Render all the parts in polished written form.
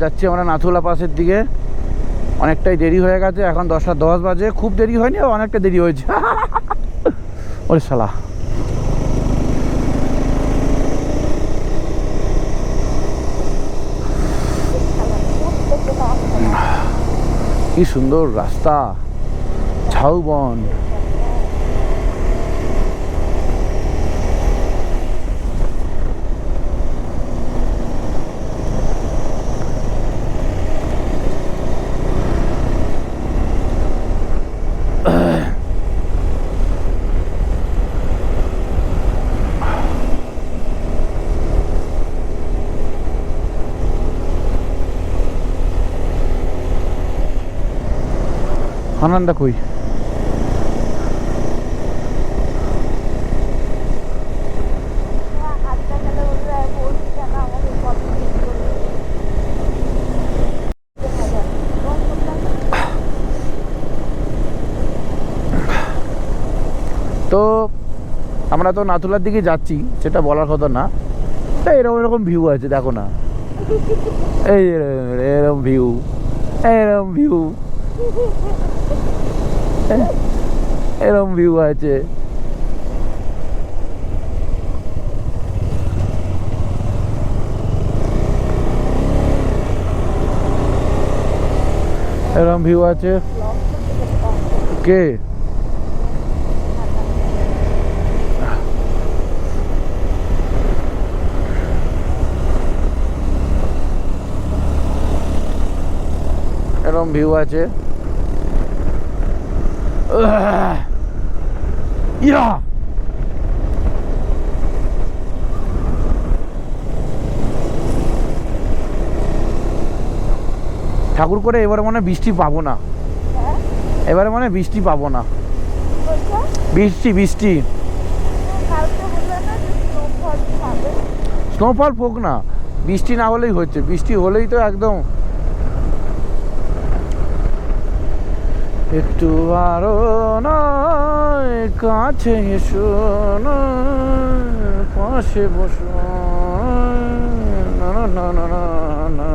যাচ্ছি আমরা নাথুলা পাসের দিকে। অনেকটাই দেরি হয়ে গেছে, এখন 10:10 বাজে। খুব দেরি হয়নি, অনেকটা দেরি হয়েছে। ওরে শালা, কি সুন্দর রাস্তা, ঝাউবন। আনন্দা কই? তো আমরা তো নাথুলার দিকে যাচ্ছি, সেটা বলার কথা না। এরকম এরকম ভিউ আছে, দেখো না, এই এরকম ভিউ, এরকম ভিউ, এরকম ভিউ আছে। এরকম ভিউ আছে। কে? এরকম ভিউ আছে। ইয়া, ঠাকুর করে এবারে মনে বৃষ্টি পাবো না, এবারে মনে বৃষ্টি পাবো না। বৃষ্টি বৃষ্টি স্নোফল হোক না, বৃষ্টি না হলেই হচ্ছে। বৃষ্টি হলেই তো একদম একটু আরো নয়, কাছে এসো না, পাশে বসো না, না না না না,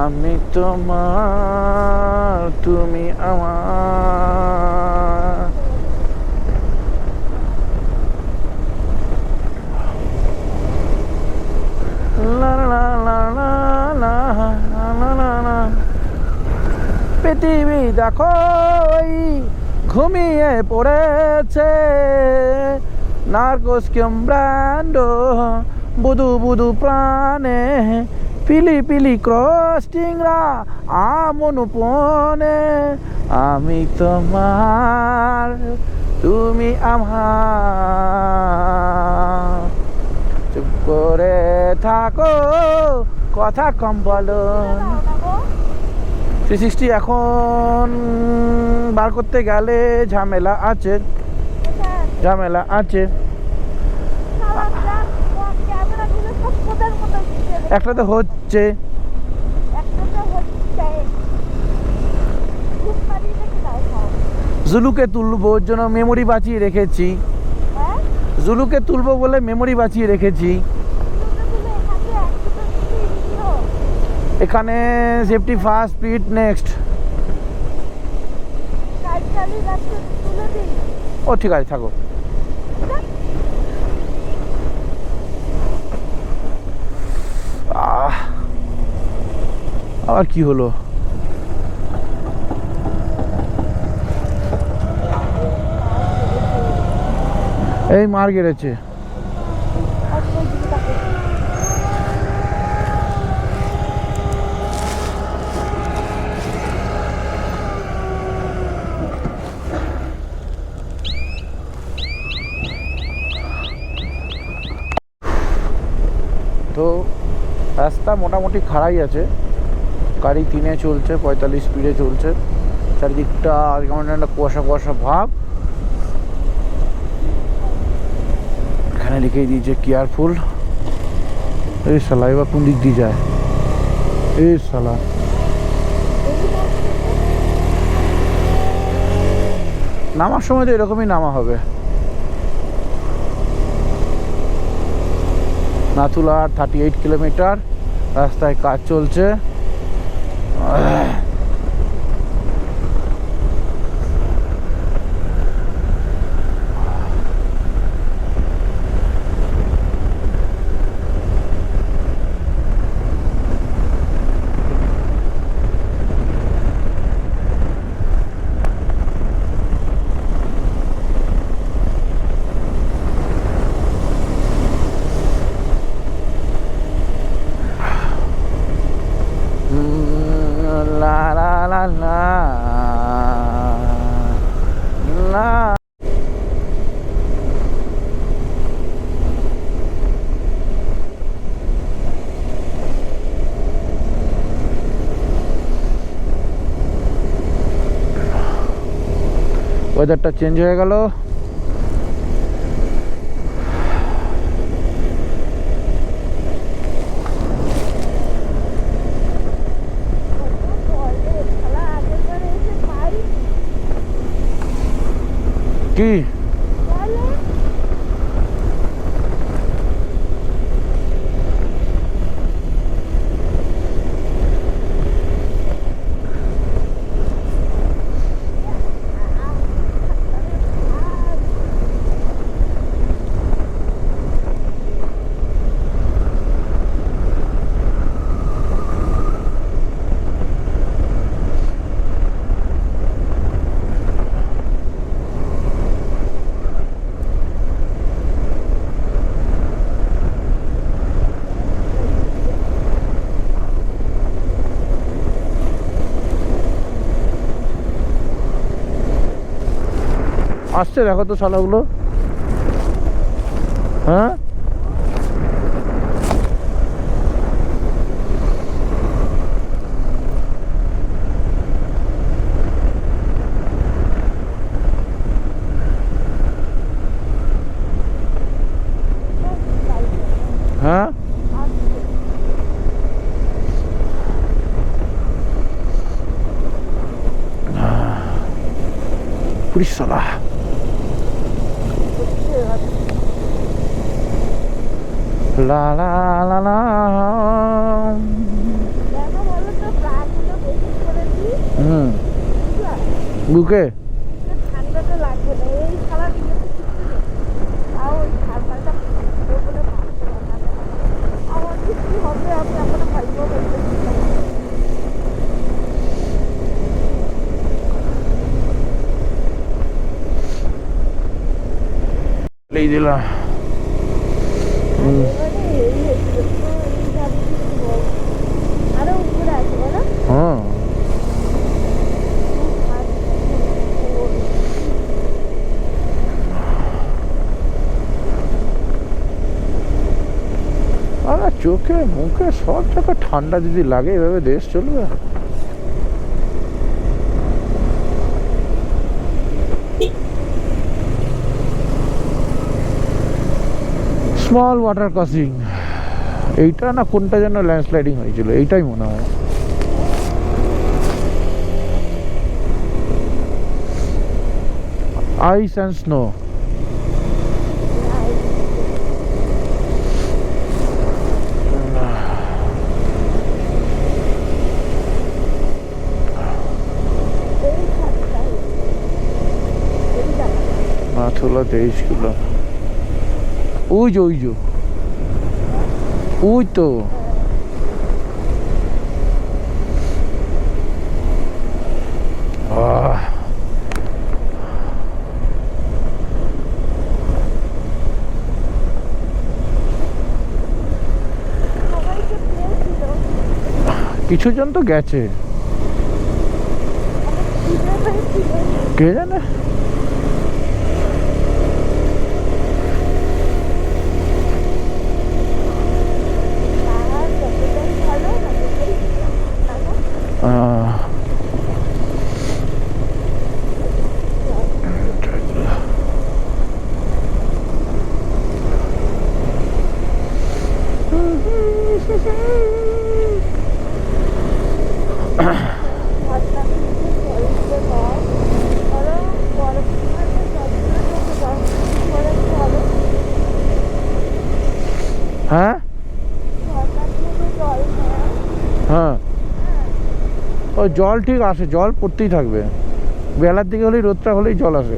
আমি তোমার, তুমি আমার। লা লা লা লা লা লা লা লা। পৃথিবী দেখো ঘুমিয়ে পড়েছে, নার্কোস ব্র্যান্ড বুধু বুধু প্রাণে, পিলি পিলি ক্রস্টিংরা আমনুপনে, আমি তোমার, তুমি আমার। চুপ করে থাকো, কথা কম বলো। 360 এখন বার করতে গেলে ঝামেলা আছে, ঝামেলা আছে। একটা তো হচ্ছে, জুলুকে তুলবো ওর জন্য মেমোরি বাঁচিয়ে রেখেছি। জুলুকে তুলবো বলে মেমোরি বাঁচিয়ে রেখেছি। এখানে সেফটি ফার্স্ট, স্পিড নেক্সট। ও ঠিক আছে, থাকো। আবার কি হলো? এই মার গেড়েছে। তো রাস্তা মোটামুটি খাড়াই আছে, গাড়ি 3-এ চলছে, 45 স্পিডে চলছে। চারিদিকটা কেমন একটা কুয়াশা কুয়াশা ভাব। এখানে লিখেই দিয়েছে কেয়ারফুল। এই শালা, এবার কোন দিক দিয়ে যায়? এই শালা, নামার সময় তো এরকমই নামা হবে। নাথুলা 38 কিলোমিটার, রাস্তায় কাজ চলছে। লা লা লা লা লা। ওয়েদারটা চেঞ্জ হয়ে গেল। কি আসছে দেখো তো শালাগুলো। হ্যাঁ হ্যাঁ পুলিশ শালা। লা লা লা লা। হুম বুকে ঠান্ডাটা লাগবে না এই সারা দিনে তাও ওই ঠান্ডাটা বলে আমার কি হবে আমি এখনো ভাইবো লেই দিলাম। আরো উপরে আছে বলো। হ্যাঁ আরে চোখে মুখে সব জায়গায় ঠান্ডা যদি লাগে এভাবে দেশ চলবে। Small water crossing. এইটা না কোনটা যেন ল্যান্ডস্লাইডিং হয়েছিল এইটাই মনে হয়। আইস অ্যান্ড স্নো। নাথুলা 23 কিলো। ওই যে ওই যে ওই তো কিছু জন তো গেছে কে জানে। ও জল ঠিক আসে, জল পড়তেই থাকবে, বেলার দিকে হলেই রোদটা হলেই জল আসে।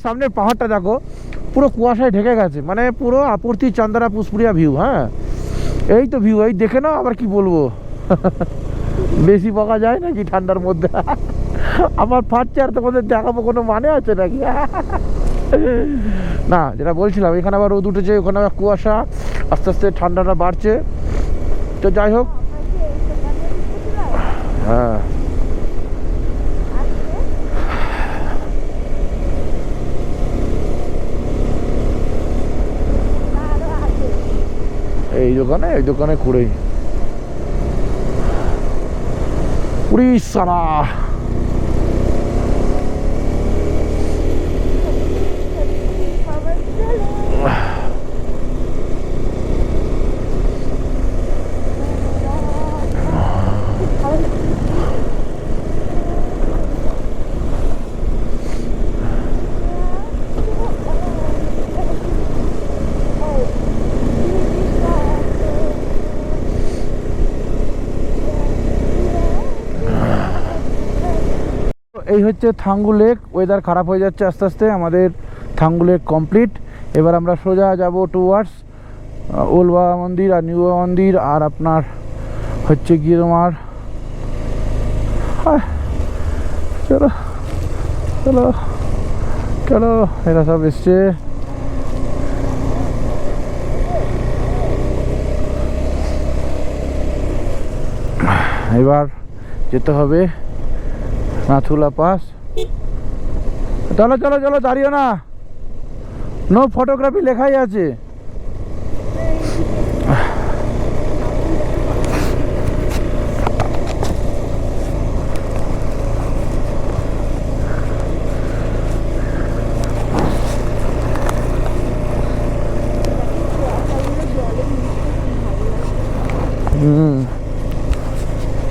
সামনের পাহাড়টা দেখো পুরো কুয়াশায় ঢেকে গেছে, মানে পুরো আপর্তি চান্দারা পুষ্পুরিয়া ভিউ। হ্যাঁ এই তো ভিউ, এই দেখে নাও, আবার কি বলবো। বেশি বকা যায় নাকি ঠান্ডার মধ্যে? আমার ফাটছে আর তোমাদের দেখাবো কোনো মানে আছে নাকি? না, যেটা বলছিলাম, এখানে আবার রোদ উঠেছে, ওখানে আবার কুয়াশা, আস্তে আস্তে ঠান্ডাটা বাড়ছে। তো যাই হোক, হ্যাঁ এই দোকানে করেই উড়িষ্যারা। এই হচ্ছে থাঙ্গু লেক। ওয়েদার খারাপ হয়ে যাচ্ছে আস্তে আস্তে, আমাদের থাঙ্গু লেক কমপ্লিট। এবার আমরা সোজা যাব টুয়ার্ডস ওল্ড বাবা মন্দির আর নিউ বাবা মন্দির, আর আপনার হচ্ছে গিয়ে তোমার চলো চলো চলো, এরা সব এসছে। এবার যেতে হবে নাথুলা পাস। চলো চলো চলো, দাঁড়িও না, নো ফটোগ্রাফি লেখাই আছে।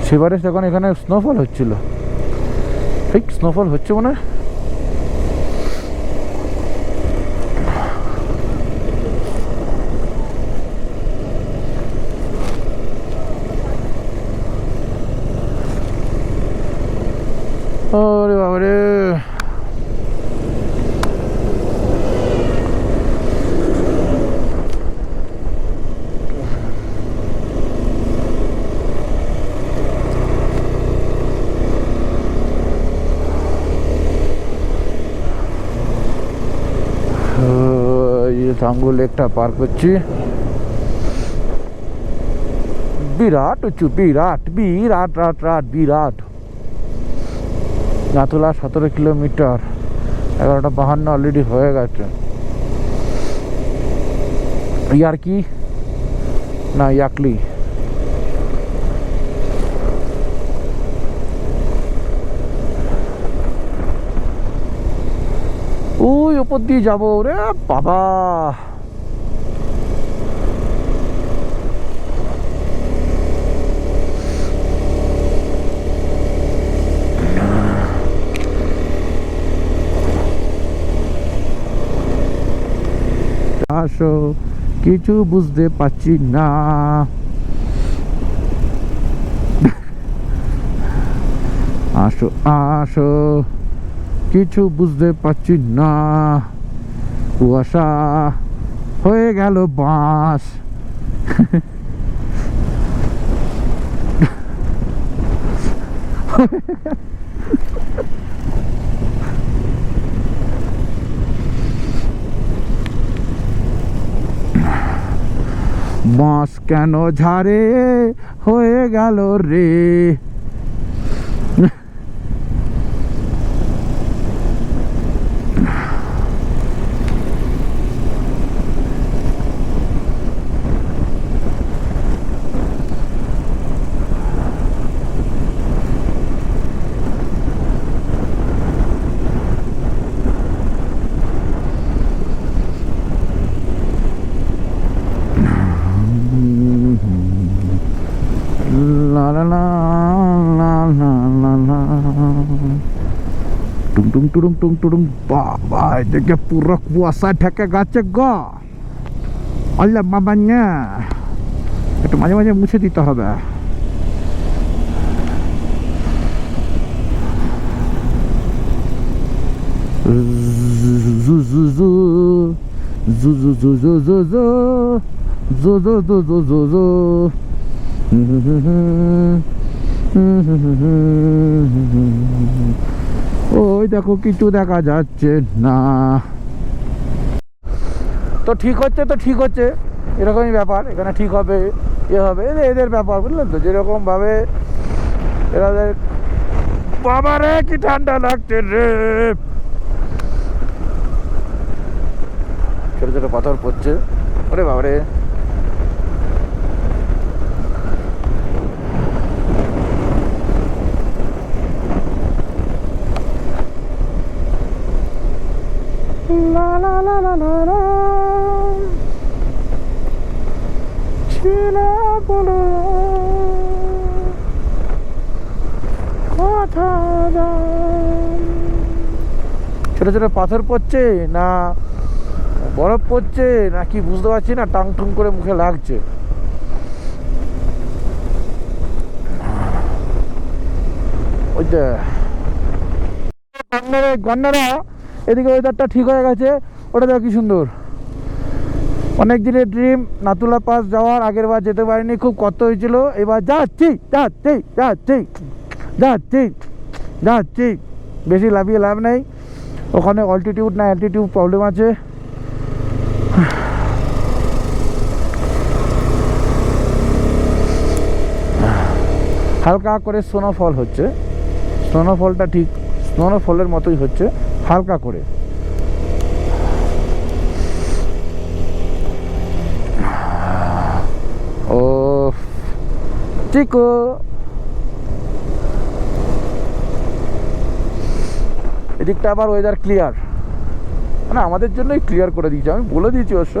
সেবারে তখন এখানে স্নোফল হচ্ছিল, ঠিক স্নোফল হচ্ছে মনে হয়। ওরে বাবারে, থাঙ্গু লেকটা পার করছি। বিরাট উঁচু, বিরাট বিরাট রাট রাট বিরাট। নাথুলা 17 কিলোমিটার, 11:52 অলরেডি হয়ে গেছে। ইয়ার্কি না ইয়াকলি। ওই ওপর দিয়ে যাবো রে বাবা। আসো, কিছু বুঝতে পারছি না। আসো আসো, কিছু বুঝতে পারছি না। কুয়াশা হয়ে গেল বাঁশ। বাঁশ কেন ঝাড়ে হয়ে গেল রে। টুডুম টুম টুডুম, বাবা এদিকে পুরো কুয়াশা ঢেকে গেছে গো। আল্লাহ বাবান্যা, একটু মাঝে মাঝে মুছে দিতে হবে। ওই দেখো কিছু দেখা যাচ্ছে না। তো ঠিক হচ্ছে, তো ঠিক হচ্ছে, এরকমই ব্যাপার। এখানে ঠিক হবে, হবে, এদের ব্যাপার, বুঝলেন তো, যেরকম ভাবে এদের। বাবা রে কি ঠান্ডা লাগছে রে। ছোট ছোট পাথর পড়ছে, ওরে বাবা রে। লা লা লা লা লা লা, ছিলা বলো কথা দাম। ছোট ছোট পাথর পড়ছে না বরফ পড়ছে না কি বুঝতে পারছি না, টাং টুং করে মুখে লাগছে। ওই যে গন্ডারা, এদিকে ওয়েদারটা ঠিক হয়ে গেছে। ওটা দেখো কি সুন্দর। অনেক দিনের ড্রিম নাতুলা পাস যাওয়ার, আগের বার যেতে পারিনি, খুব কষ্ট হয়েছিল। এবার যাচ্ছি যাচ্ছি যাচ্ছি যাচ্ছি যাচ্ছি। বেশি লাভিয়ে লাভ নেই, ওখানে অল্টিটিউড না অ্যালটিটিউড প্রবলেম আছে। হালকা করে স্নোফল হচ্ছে, স্নোফলটা ঠিক স্নোফলের মতোই হচ্ছে, হালকা করে। ও চিকো, এদিকটা আবার ওয়েদার ক্লিয়ার, মানে আমাদের জন্যই ক্লিয়ার করে দিয়েছে, আমি বলে দিয়েছি অবশ্য।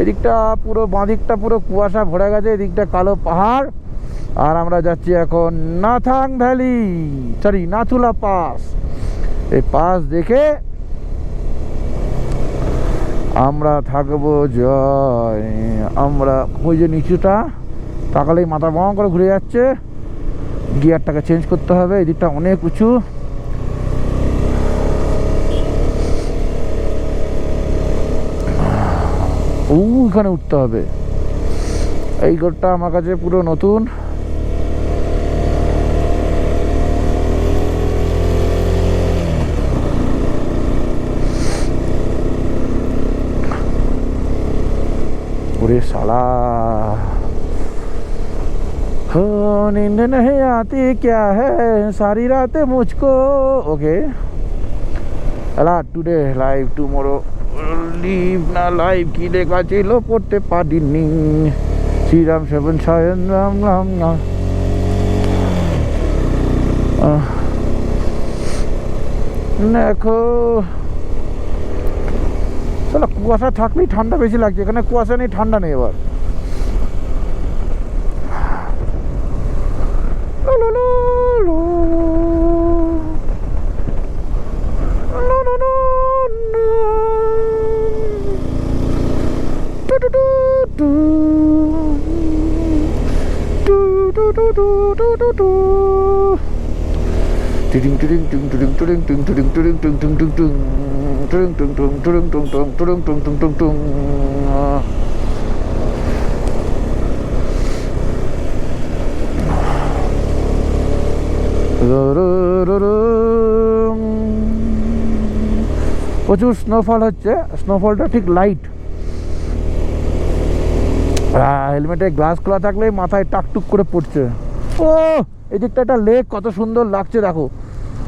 এদিকটা পুরো বাঁদিকটা পুরো কুয়াশা ভরে গেছে, এদিকটা কালো পাহাড়। আর আমরা যাচ্ছি এখন Nathang valley, sorry Nathula pass. এই পাস দেখে আমরা থাকবো জয়। আমরা ওই যে নিচুটা তাকালেই মাথা বং করে ঘুরে যাচ্ছে, গিয়ারটাকে চেঞ্জ করতে হবে। এদিকটা অনেক উঁচু, ওইখানে উঠতে হবে। এই ঘরটা আমার কাছে পুরো নতুন। ओरे साला हो नींद नहीं आती क्या है सारी रातें मुझको। ओके अला टुडे लाइव टुमोरो लिव ना लाइव की লেখা ছিল পড়তে পারিনি। শ্রীরাম সেবন সায়ন রাম রাম রাম। দেখো তাহলে কুয়াশা থাকলেই ঠান্ডা বেশি লাগছে, এখানে কুয়াশা নেই, ঠান্ডা নেই। এবার প্রচুর স্নোফল হচ্ছে, স্নোফলটা ঠিক লাইট। হেলমেটে গ্লাস খোলা থাকলে মাথায় টাকটুক করে পড়ছে। ও এই দিকটা একটা লেক, কত সুন্দর লাগছে দেখো,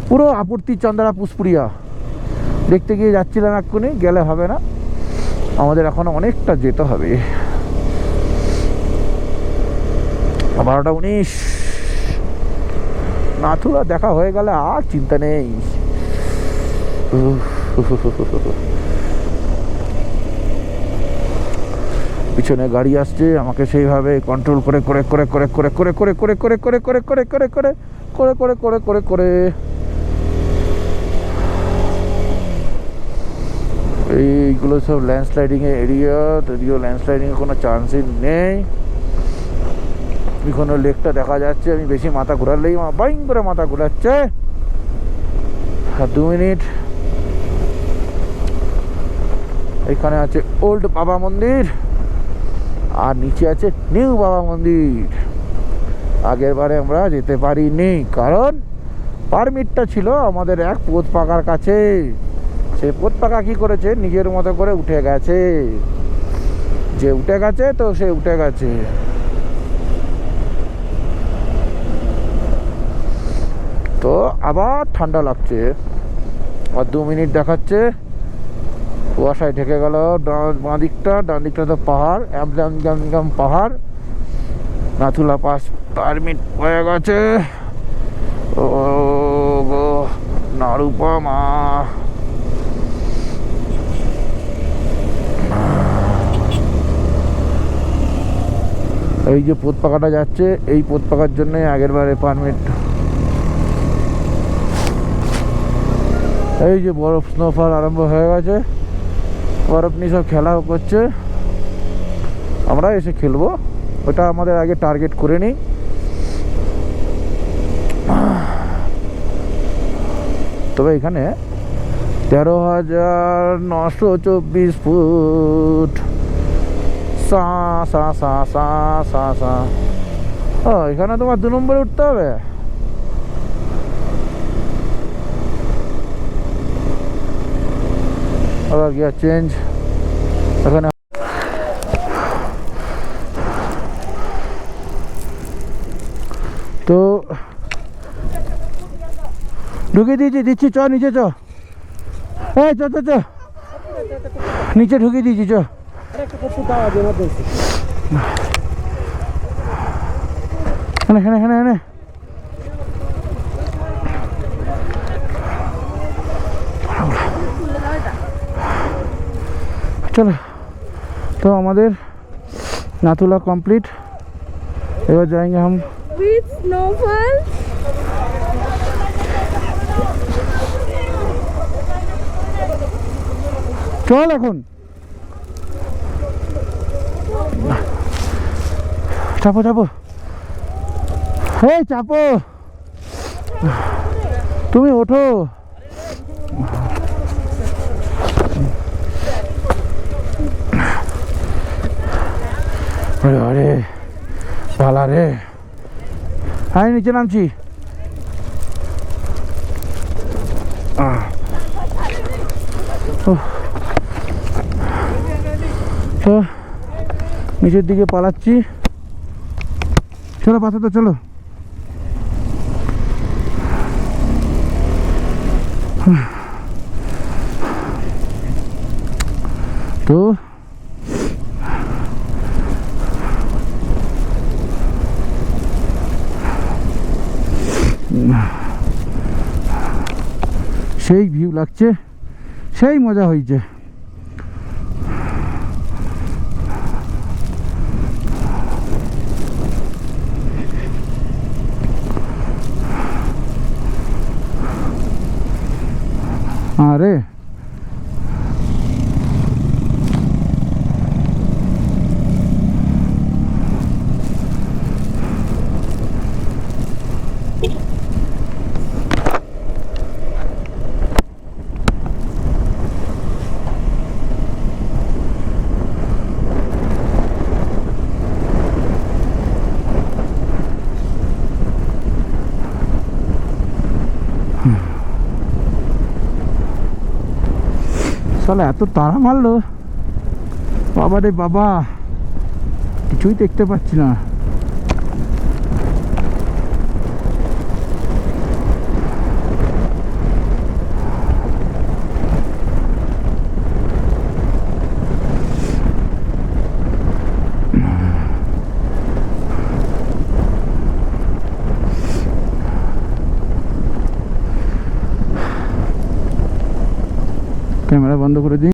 পুরো আপত্তি চন্দ্রা পুষ্পুরিয়া। দেখতে গিয়ে যাচ্ছিলাম এক্ষুনি, গেলে হবে না, আমাদের এখনো অনেকটা যেতে হবে। 12:19 নাথুলা দেখা হয়ে গেলে আর চিন্তা নেই। পিছনে গাড়ি আসছে, আমাকে সেইভাবে কন্ট্রোল করে করে করে করে করে করে করে করে করে করে করে করে করে করে করে করে করে করে করে এইগুলো সব ল্যান্ডস্লাইডিংয়ের এরিয়া, যদিও ল্যান্ডস্লাইডিংয়ের কোনো চান্সই নেই। এখনো লেকটা দেখা যাচ্ছে, আমি বেশি মাথা ঘোরালেই বাইং করে মাথা ঘোরাচ্ছে। আর 2 মিনিট। এখানে আছে ওল্ড বাবা মন্দির আর নিচে আছে নিউ বাবা মন্দির। আগের বারে আমরা যেতে পারিনি কারণ পারমিটটা ছিল আমাদের এক পোত পাকার কাছে। সেই পোত পাকা কি করেছে, নিজের মতো করে উঠে গেছে। যে উঠে গেছে তো সে উঠে গেছে। তো আবার ঠান্ডা লাগছে। আর 2 মিনিট দেখাচ্ছে, কুয়াশায় ঢেকে গেল বাঁ দিকটা, ডান দিকটা তো পাহাড়, একদম পাহাড়। নাথুলা পাস পারমিট হয়ে গেছে। ও গো নারুপা মা। এই যে পোত পাকাটা যাচ্ছে, এই পোত পাকার জন্য আগের বারে পারমিট। এই যে বরফ স্নোফল আরম্ভ হয়ে গেছে, বরফ নিয়ে সব খেলা করছে। আমরা এসে খেলবো, ওটা আমাদের আগে টার্গেট করে নিই। তবে এখানে 13,924 ফুট। এখানে তোমার 2 নম্বরে উঠতে হবে। আবার গিয়ার চেঞ্জ। এখানে তো ঢুকিয়ে দিচ্ছি, চ নিচে চ। এই চ নিচে ঢুকিয়ে দিয়েছি, চ। এখানে चलो। तो हमारे नाथुला कंप्लीट। एबार जाएंगे हम with snowfall। चल এখন চাপো চাপো, এই চাপো, তুমি ওঠো। আরে আরে পালা রে, আমি নিচে নামছি। তো নিচের দিকে পালাচ্ছি। চলো পাশে তো চলো। তো সেই ভিউ লাগছে, সেই মজা হয়েছে। আরে শালা এত তাড়া মারলো, বাবা রে বাবা, কিছুই দেখতে পাচ্ছি না। ক্যামেরা বন্ধ করে দিই।